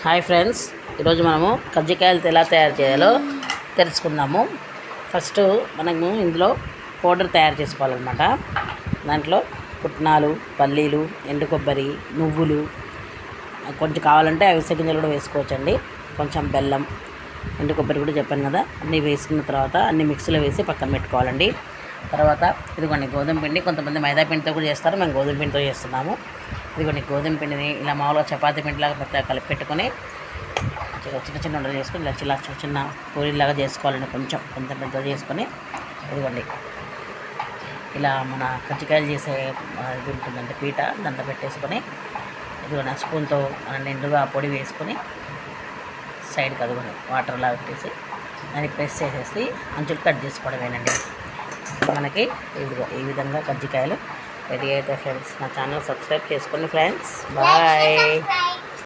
Hi friends, ఈరోజు మనము కజ్జికాయలు ఎలా తయారు చేయాలో తెలుసుకుందాము. ఫస్ట్ మనము ఇందులో పౌడర్ తయారు చేసుకోవాలన్నమాట. దాంట్లో పుట్నాలు, పల్లీలు, ఎండు కొబ్బరి, నువ్వులు, కొంచెం కావాలంటే అవిసె గింజలు కూడా వేసుకోవచ్చండి. కొంచెం బెల్లం, ఎండు కొబ్బరి కూడా చెప్పాను కదా, అన్నీ వేసుకున్న తర్వాత అన్ని మిక్సీలో వేసి పక్కన పెట్టుకోవాలండి. తర్వాత ఇదిగోండి గోధుమ పిండి, కొంతమంది మైదా పిండితో కూడా చేస్తారు, మేము గోధుమ పిండితో చేస్తున్నాము. ఇదిగోండి గోధుమ పిండిని ఇలా మామూలుగా చపాతీ పిండిలాగా కలిపి పెట్టుకొని చిన్న చిన్న ఉండలు చేసుకొని ఇలా చిన్న పూరీలాగా చేసుకోవాలండి. కొంచెం పెద్ద చేసుకొని ఇదిగోండి ఇలా మన కజ్జికాయలు చేసే ఇది ఉంటుందండి పీట, దాంట్లో పెట్టేసుకొని ఇదిగోండి స్పూన్తో నిండుగా పొడి వేసుకొని సైడ్కి అదిగోండి వాటర్లా పెట్టేసి దాన్ని ప్రెస్ చేసేసి అంచులు కట్ చేసుకోవడమేనండి. మనకి ఇదిగో ఈ విధంగా కజ్జికాయలు రెడీ అయితే ఫ్రెండ్స్. నా ఛానల్ సబ్స్క్రైబ్ చేసుకోండి ఫ్రెండ్స్. బాయ్.